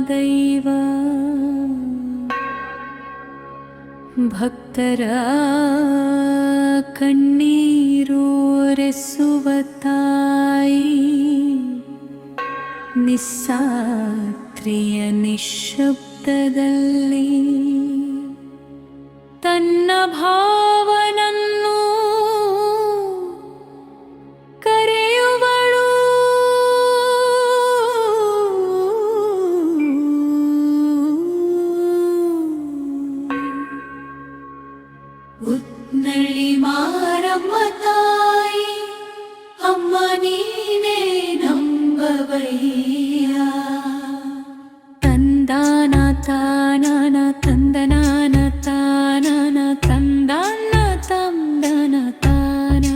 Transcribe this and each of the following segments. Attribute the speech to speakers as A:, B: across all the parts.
A: ದೈವ ಭಕ್ತರ ಕಣ್ಣೀರೋರೆಸುವ ತಾಯಿ ನಿಸ್ಸಾತ್ರಿಯ ನಿಶ್ಶಬ್ದದಲ್ಲಿ ತನ್ನ ಭಾವನನ್ನು ಕರೆಯುವಳು. ಉತ್ನಳ್ಳಿ ಮಾರಮ್ಮ ತಾಯಿ ಅಮ್ಮ ನೀನೇ ನಂಬವಯ್ಯ. ತಂದಾನ ತಾನನ ತಂದನಾನ ತಾನನ ತಂದಾನ ತಂದನ ತಾನ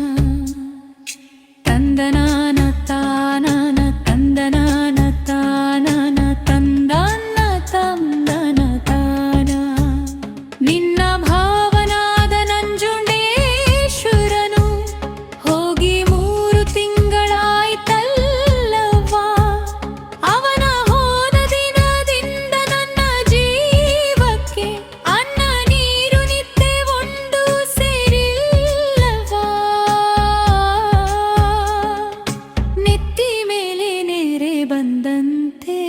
A: ತಂದನಾನ ತಾನನ ತಂದನಾನ ತಾನನ ತಂದಾನ ತಂದನ ತಾನ. ನಿನ್ನ ಭಾವನಾದ ನಂಜುಂಡೇಶ್ವರನು ಹೋಗಿ 3 ತಿಂಗಳಾಯ್ತಲ್ಲವ್ವ. ಅವನ ಹೋದ ದಿನದಿಂದ ನನ್ನ ಜೀವಕ್ಕೆ ಅನ್ನ ನೀರು ನಿದ್ದೆ ಒಂದು ಸೇರಿಲ್ಲವ್ವ. ನೆತ್ತಿ ಮೇಲೆ ನೇರೆ ಬಂದಂತೆ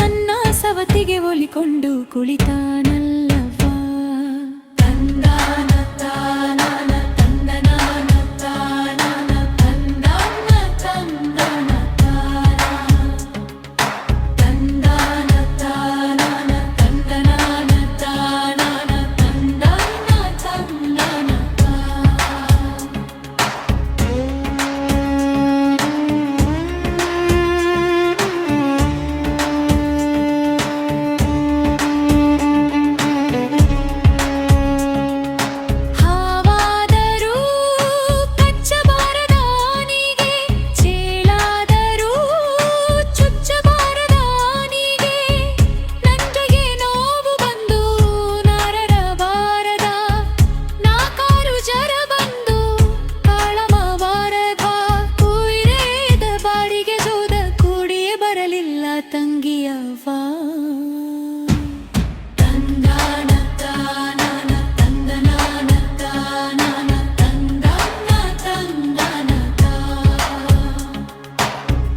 A: ನನ್ನ ಸವತಿಗೆ ಒಲಿಕೊಂಡು ಕುಳಿತಾನಲ್ಲವ್ವ. ತಂದಾನ ತಾನನ ತಂದನಾನ ತಾನನ ತಂದಾನ ತಂದನ ತಾನ ತಂದಾನ ತಾನನ ತಂದನಾನ ತಾನನ ತಂದಾನ ತಂದನ ತಾನ. ಹಾವಾದರೂ ಕಚ್ಚಬಾರದಾನಿಗೆ, ಚೇಳಾದರೂ ಚುಚ್ಚಬಾರದಾನಿಗೆ. ನಂಜಗೆ ನೋವು ಬಂದು ನಾರರಬಾರದ, ನಾಕಾರು ಜರ ಬಂದು ಕಾಳಮಬಾರದ. ಕುಯ್ರೇದ ಬಾಡಿಗೆ ಜೋದ ಕೂಡಿಯೇ ಬರಲಿಲ್ಲ ತಂಗಿಯವ್ವ. ತಂದಾನ ತಾನನ ತಂದನಾನ ತಾನನ ತಂದಾನ ತಂದನ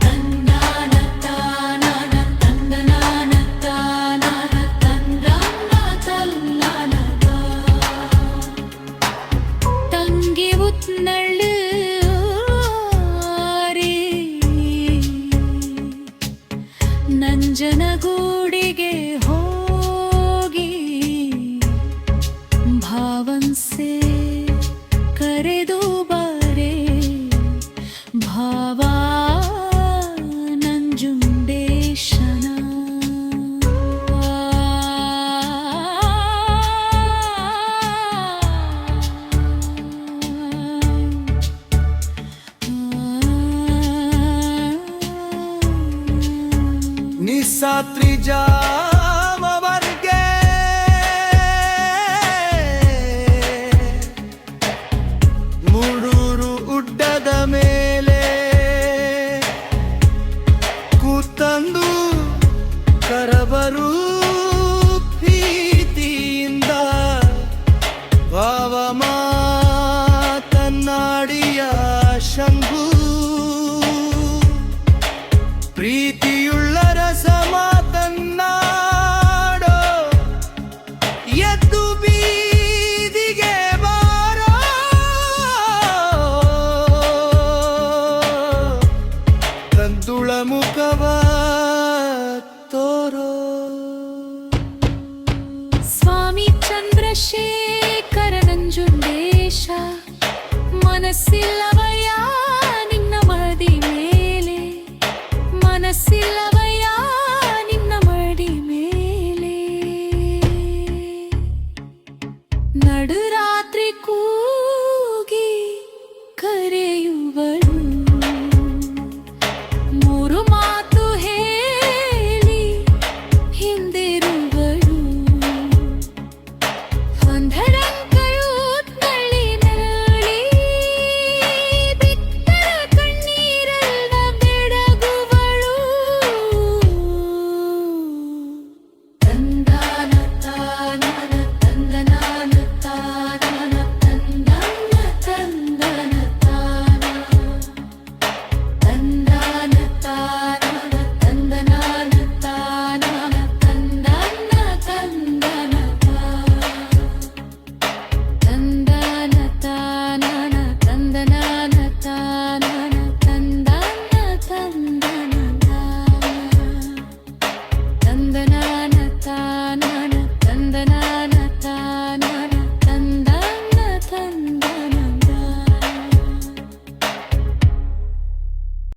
A: ತಂದಾನ ತಾನನ ತಂದನಾನ ತಾನನ ತಂದಾನ ತಂದನ. ತಂಗಿ ಉತ್ನಳ್ಳು ನಂಜನಗೂಡಿಗೆ ಹೋಗಿ ಭಾವಂಸೆ ಕರೆದು ಬಾರೆ ಭಾವ ನಂಜುಂಡೇಶನ.
B: ನಿಸ್ಸಾತ್ರಿ ಜಾಮವರ್ಗೆ ಮೂಡೂರು ಉಡ್ಡದ ಮೇಲೆ ಕೂತಂದು ಕರಬರು ಪ್ರೀತಿಯಿಂದ ಭಾವ ಮಾತನಾಡಿಯ ಶಂಭು. ಪ್ರೀತಿಯುಳ್ಳ ರಸ ಮಾತನ್ನಾಡೋ ಎದ್ದು ಬೀದಿಗೆ ಬಾರೋ. ಕಂದುಳ ಮುಖವ ತೋರೋ.
A: ಸ್ವಾಮಿ ಚಂದ್ರಶೇಖರ ನಂಜುಂಡೇಶ ಮನಸ್ಸಿಲ್ಲವಯ್ಯ ನಿನ್ನ ಮಡಿ ಮೇಲೆ, ಮನಸ್ಸಿಲ್ಲವಯ್ಯ ನಿನ್ನ ಮಡಿ ಮೇಲೆ. ನಡುರ